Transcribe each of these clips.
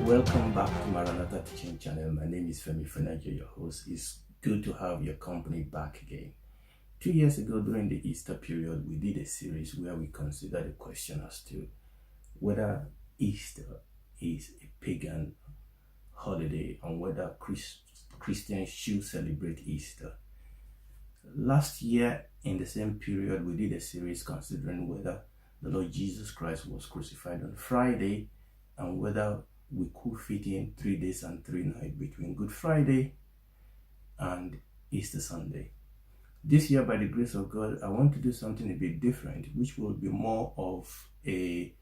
Welcome back to Maranatha Teaching Channel. My name is Femi Fenajo, your host. It's good to have your company back again. 2 years ago, during the Easter period, we did a series where we considered the question as to whether Easter is a pagan holiday and whether Christians should celebrate Easter. Last year, in the same period, we did a series considering whether the Lord Jesus Christ was crucified on Friday and whether we could fit in 3 days and 3 nights between Good Friday and Easter Sunday. This year, by the grace of God, I want to do something a bit different, which will be more of a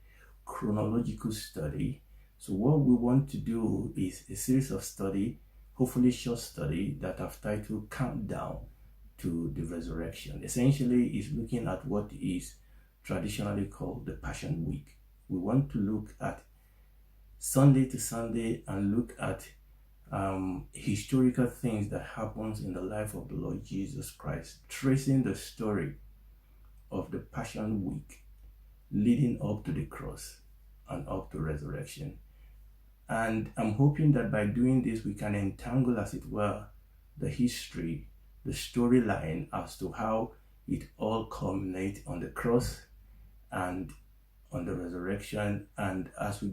chronological study. So what we want to do is a series of study, hopefully short study, that I've titled Countdown to the Resurrection. Essentially, is looking at what is traditionally called the Passion Week. We want to look at Sunday to Sunday and look at historical things that happens in the life of the Lord Jesus Christ, tracing the story of the Passion Week leading up to the cross and up to resurrection. And I'm hoping that by doing this, we can entangle, as it were, the history, the storyline as to how it all culminates on the cross and on the resurrection. And as we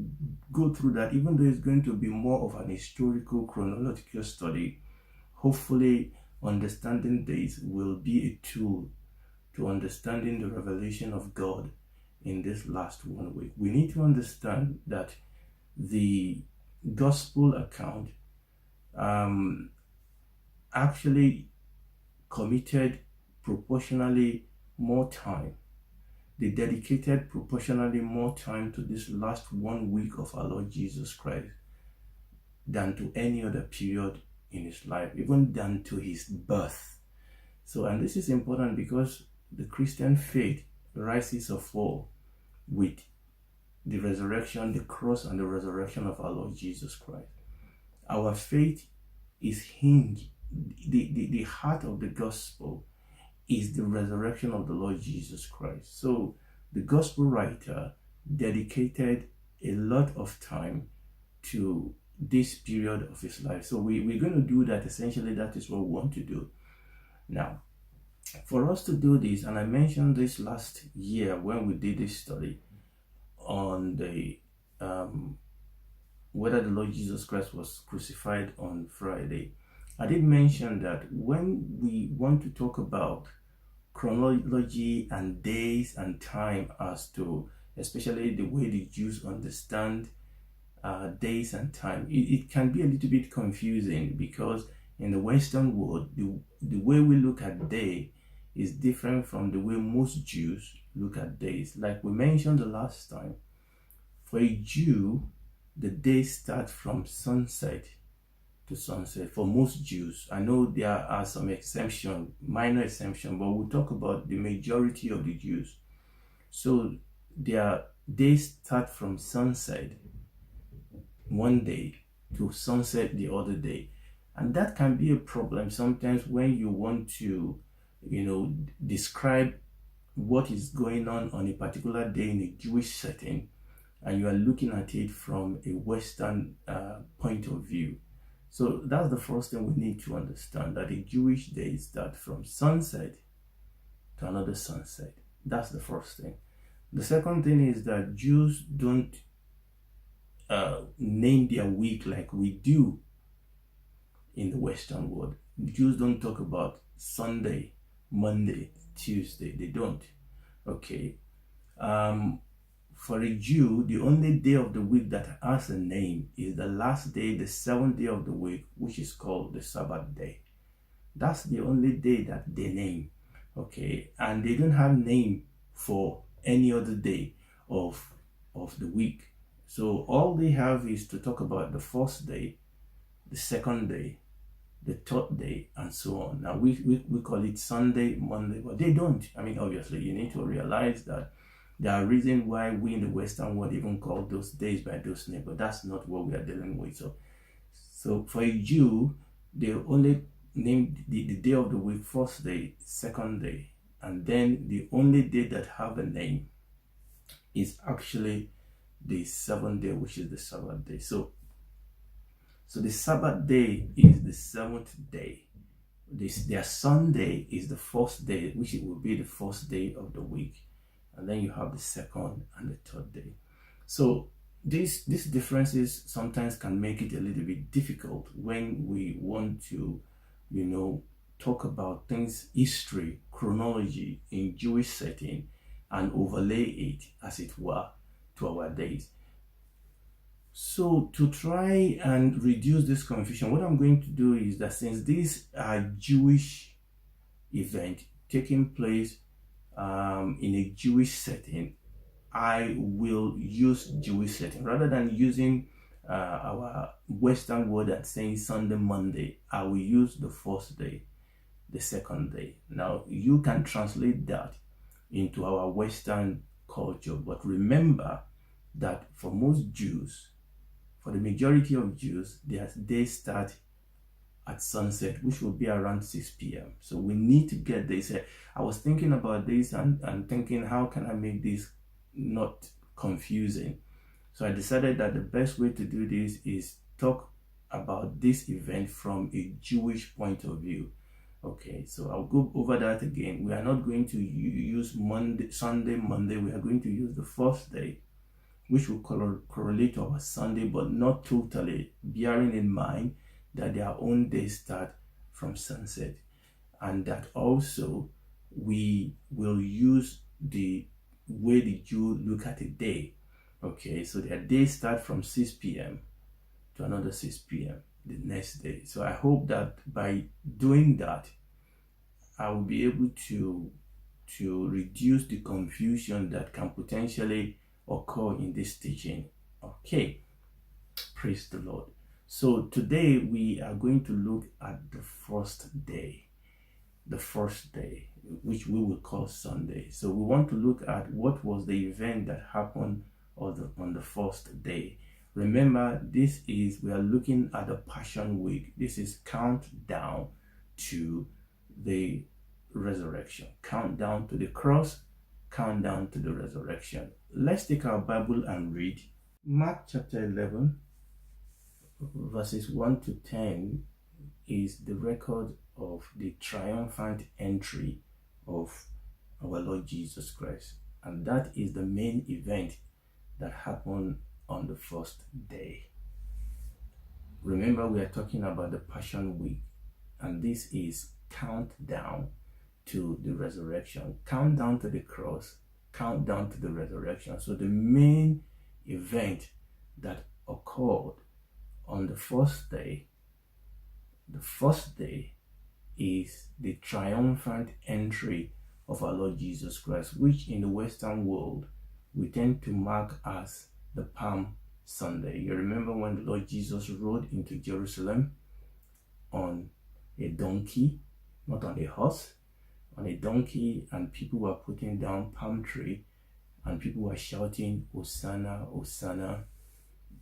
go through that, even though it's going to be more of an historical chronological study, hopefully understanding this will be a tool to understanding the revelation of God in this last 1 week. We need to understand that the gospel account actually committed proportionally more time. They dedicated proportionally more time to this last 1 week of our Lord Jesus Christ than to any other period in his life, even than to his birth. So, and this is important because the Christian faith rises or falls with the resurrection, the cross, and the resurrection of our Lord Jesus Christ. Our faith is hinged, the heart of the gospel is the resurrection of the Lord Jesus Christ. So the gospel writer dedicated a lot of time to this period of his life. So we're going to do that. Essentially, that is what we want to do. Now, for us to do this, and I mentioned this last year when we did this study on the whether the Lord Jesus Christ was crucified on Friday, I did mention that when we want to talk about chronology and days and time, as to especially the way the Jews understand days and time, it can be a little bit confusing because in the Western world, the way we look at day is different from the way most Jews look at days. Like we mentioned the last time, for a Jew, the day starts from sunset to sunset for most Jews. I know there are some exceptions, minor exceptions, but we'll talk about the majority of the Jews. So their days start from sunset one day to sunset the other day. And that can be a problem sometimes when you want to, describe what is going on a particular day in a Jewish setting, and you are looking at it from a Western point of view. So that's the first thing we need to understand, that a Jewish day starts from sunset to another sunset. That's the first thing. The second thing is that Jews don't name their week like we do in the Western world. Jews don't talk about Sunday, Monday, Tuesday. They don't. Okay. For a Jew, the only day of the week that has a name is the last day, the 7th day of the week, which is called the Sabbath day. That's the only day that they name. Okay. And they don't have name for any other day of the week. So all they have is to talk about the first day, the second day, the third day, and so on. Now we call it Sunday, Monday, but they don't. I mean, obviously you need to realize that there are reasons why we in the Western world even call those days by those names, but that's not what we are dealing with. So for a Jew, they only name the day of the week, first day, second day, and then the only day that have a name is actually the 7th day, which is the Sabbath day. So So the Sabbath day is the seventh day. Their Sunday is the first day, which it will be the first day of the week. And then you have the second and the third day. So these differences sometimes can make it a little bit difficult when we want to, talk about things, history, chronology in Jewish setting, and overlay it, as it were, to our days. So to try and reduce this confusion, what I'm going to do is that since these are Jewish events taking place in a Jewish setting, I will use Jewish setting rather than using our Western word and saying Sunday, Monday. I will use the first day, the second day. Now you can translate that into our Western culture, but remember that for most Jews, for the majority of Jews, their day start at sunset, which will be around 6 p.m. So we need to get this. I was thinking about this and thinking, how can I make this not confusing? So I decided that the best way to do this is talk about this event from a Jewish point of view. Okay, so I'll go over that again. We are not going to use Sunday, Monday. We are going to use the first day, which will correlate to our Sunday, but not totally, bearing in mind that their own days start from sunset, and that also we will use the way the Jew look at a day. Okay, so their days start from 6 p.m. to another 6 p.m. the next day. So I hope that by doing that, I will be able to reduce the confusion that can potentially occur in this teaching. Okay, praise the Lord. So today we are going to look at the first day, which we will call Sunday. So we want to look at what was the event that happened on the first day. Remember, we are looking at the Passion Week. This is countdown to the resurrection, countdown to the cross, countdown to the resurrection. Let's take our Bible and read Mark chapter 11, verses 1 to 10 is the record of the triumphant entry of our Lord Jesus Christ. And that is the main event that happened on the first day. Remember, we are talking about the Passion Week, and this is countdown to the resurrection, countdown to the cross, countdown to the resurrection. So the main event that occurred on the first day is the triumphant entry of our Lord Jesus Christ, which in the Western world we tend to mark as the Palm Sunday. You remember when the Lord Jesus rode into Jerusalem on a donkey, not on a horse, on a donkey, and people were putting down palm tree, and people were shouting, Hosanna, Hosanna,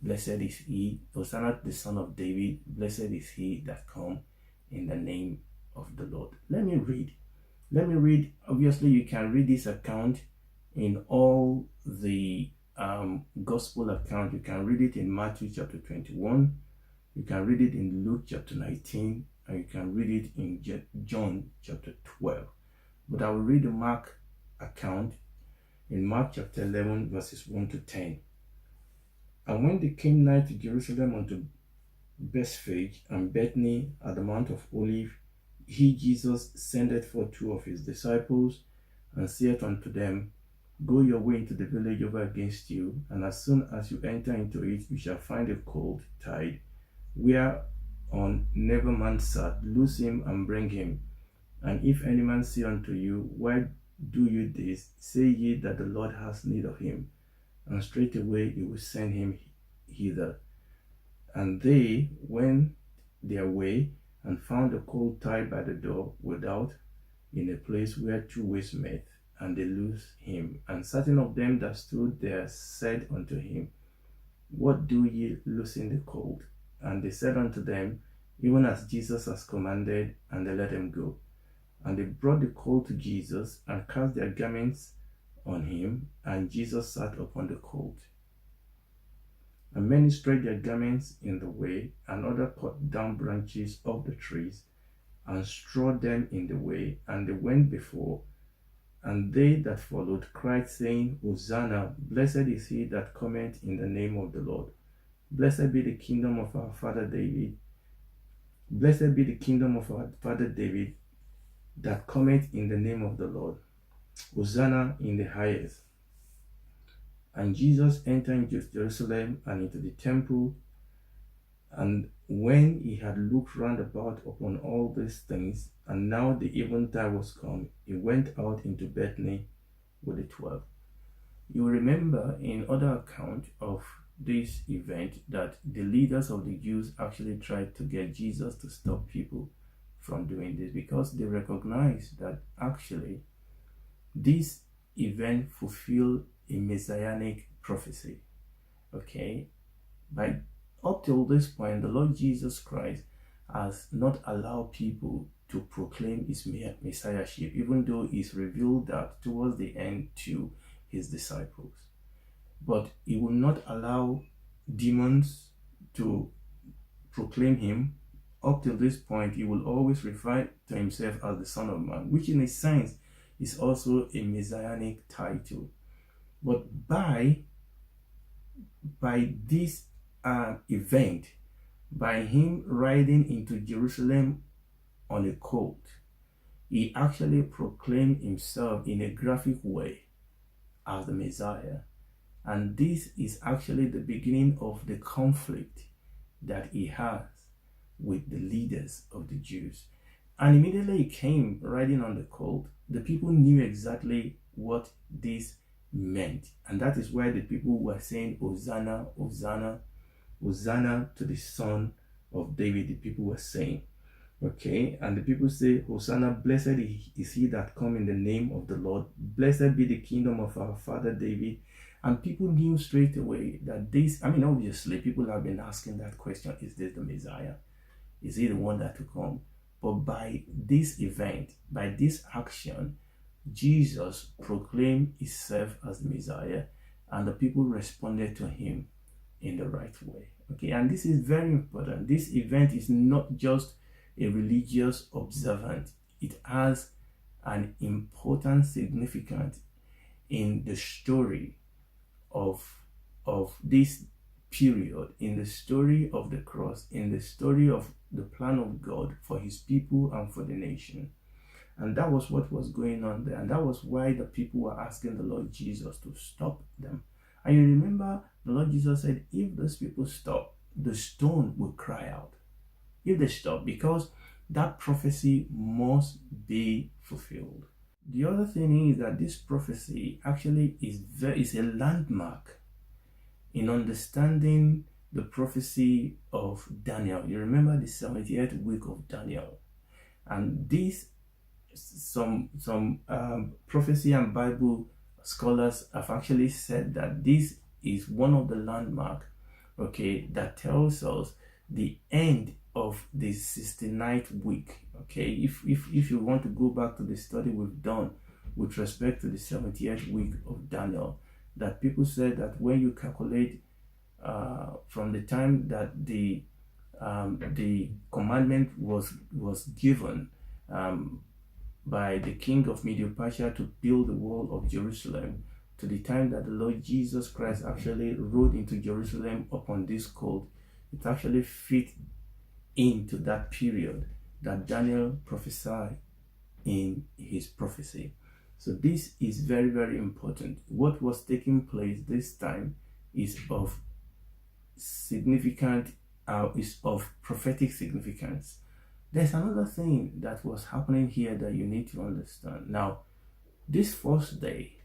blessed is he, Hosanna the son of David, blessed is he that come in the name of the Lord. Let me read. Obviously you can read this account in all the gospel account. You can read it in Matthew chapter 21, you can read it in Luke chapter 19, and you can read it in John chapter 12. But I will read the Mark account in Mark chapter 11, verses 1 to 10. And when they came nigh to Jerusalem unto Bethphage and Bethany at the Mount of Olives, he, Jesus, sendeth forth two of his disciples, and saith unto them, Go your way into the village over against you, and as soon as you enter into it, you shall find a colt tied, whereon never man sat. Loose him and bring him. And if any man say unto you, Why do you this? Say ye that the Lord has need of him, and straightway he will send him hither. And they went their way, and found the colt tied by the door without, in a place where two ways met, and they loosed him. And certain of them that stood there said unto him, What do ye loosing the colt? And they said unto them, Even as Jesus has commanded, and they let him go. And they brought the colt to Jesus, and cast their garments on him, and Jesus sat upon the colt. And many spread their garments in the way, and others cut down branches of the trees and strawed them in the way, and they went before. And they that followed cried, saying, Hosanna, blessed is he that cometh in the name of the Lord. Blessed be the kingdom of our father David. Blessed be the kingdom of our father David that cometh in the name of the Lord. Hosanna in the highest. And Jesus entered into Jerusalem and into the temple. And when he had looked round about upon all these things, and now the eventide was come, he went out into Bethany with the 12. You remember in other account of this event that the leaders of the Jews actually tried to get Jesus to stop people from doing this, because they recognized that actually this event fulfilled a messianic prophecy. Okay, by up till this point, the Lord Jesus Christ has not allowed people to proclaim his messiahship, even though he's revealed that towards the end to his disciples. But he will not allow demons to proclaim him. Up till this point, he will always refer to himself as the Son of Man, which in a sense is also a messianic title. But by this event, by him riding into Jerusalem on a colt, he actually proclaimed himself in a graphic way as the Messiah. And this is actually the beginning of the conflict that he has with the leaders of the Jews. And immediately he came riding on the colt. The people knew exactly what this meant. And that is why the people were saying, Hosanna, Hosanna, Hosanna to the Son of David. The people were saying, okay, and the people say, Hosanna, blessed is he that come in the name of the Lord. Blessed be the kingdom of our father David. And people knew straight away that this, obviously people have been asking that question, is this the Messiah? Is he the one that will come? But by this event, by this action, Jesus proclaimed himself as the Messiah, and the people responded to him in the right way. Okay, and this is very important. This event is not just a religious observance. It has an important significance in the story of this period, in the story of the cross, in the story of the plan of God for his people and for the nation. And that was what was going on there. And that was why the people were asking the Lord Jesus to stop them. And you remember the Lord Jesus said, if those people stop, the stone will cry out. If they stop, because that prophecy must be fulfilled. The other thing is that this prophecy actually is a landmark in understanding the prophecy of Daniel. You remember the 70th week of Daniel, and this some prophecy and Bible scholars have actually said that this is one of the landmarks, okay, that tells us the end of the 69th week. Okay, if you want to go back to the study we've done with respect to the 70th week of Daniel, that people said that when you calculate from the time that the commandment was given by the king of Medo-Persia to build the wall of Jerusalem, to the time that the Lord Jesus Christ actually rode into Jerusalem upon this colt, it actually fit into that period that Daniel prophesied in his prophecy. So this is very, very important. What was taking place this time is of prophetic significance. There's another thing that was happening here that you need to understand. Now, this first day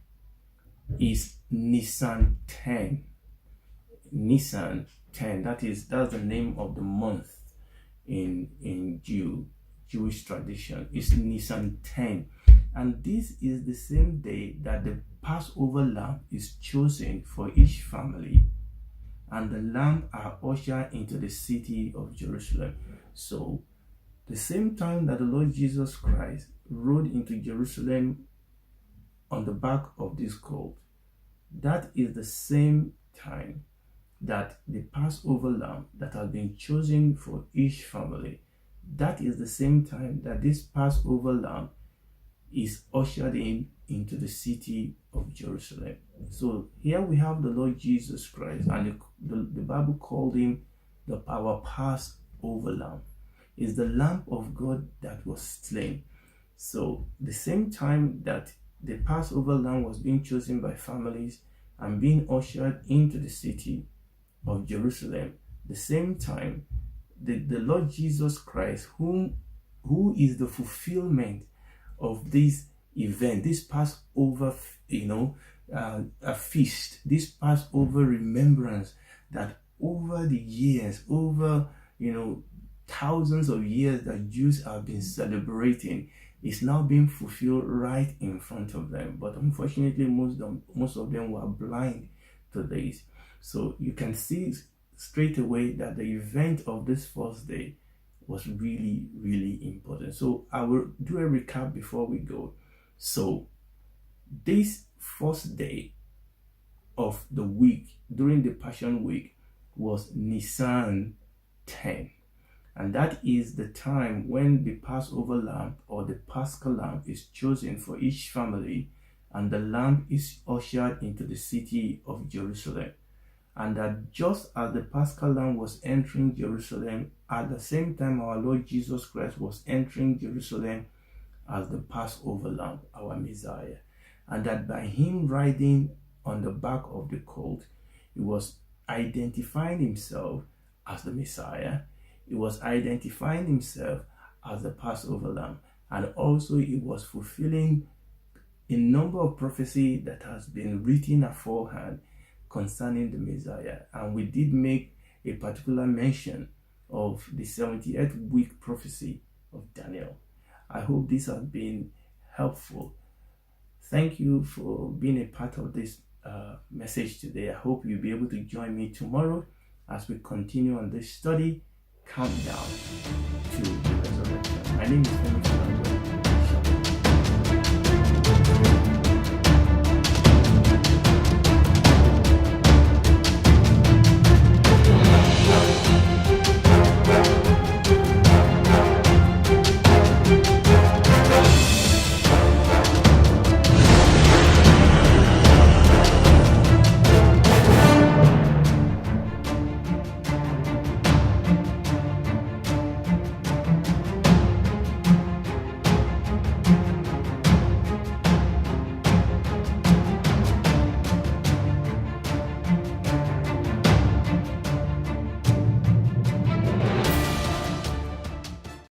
is Nisan 10. Nisan 10, that's the name of the month in Jewish tradition. It's Nisan 10. And this is the same day that the Passover lamb is chosen for each family, and the lamb are ushered into the city of Jerusalem. So the same time that the Lord Jesus Christ rode into Jerusalem on the back of this colt, that is the same time that the Passover lamb that has been chosen for each family, that is the same time that this Passover lamb is ushered into the city of Jerusalem. So here we have the Lord Jesus Christ, and the Bible called him our Passover lamb. Is the Lamb of God that was slain. So the same time that the Passover lamb was being chosen by families and being ushered into the city of Jerusalem, the same time the Lord Jesus Christ, who is the fulfillment of this event, this Passover, a feast, this Passover remembrance that over the years, over thousands of years that Jews have been celebrating, is now being fulfilled right in front of them. But unfortunately, most of them were blind to this. So you can see straight away that the event of this first day was really, really important. So I will do a recap before we go. So this first day of the week during the Passion Week was Nisan 10. And that is the time when the Passover lamb or the Paschal lamb is chosen for each family, and the lamb is ushered into the city of Jerusalem. And that just as the Paschal lamb was entering Jerusalem, at the same time our Lord Jesus Christ was entering Jerusalem as the Passover lamb, our Messiah. And that by him riding on the back of the colt, he was identifying himself as the Messiah. He was identifying himself as the Passover lamb, and also he was fulfilling a number of prophecy that has been written aforehand concerning the Messiah. And we did make a particular mention of the 78th week prophecy of Daniel. I hope this has been helpful. Thank you for being a part of this message today. I hope you'll be able to join me tomorrow as we continue on this study countdown to the resurrection. My name is Femi.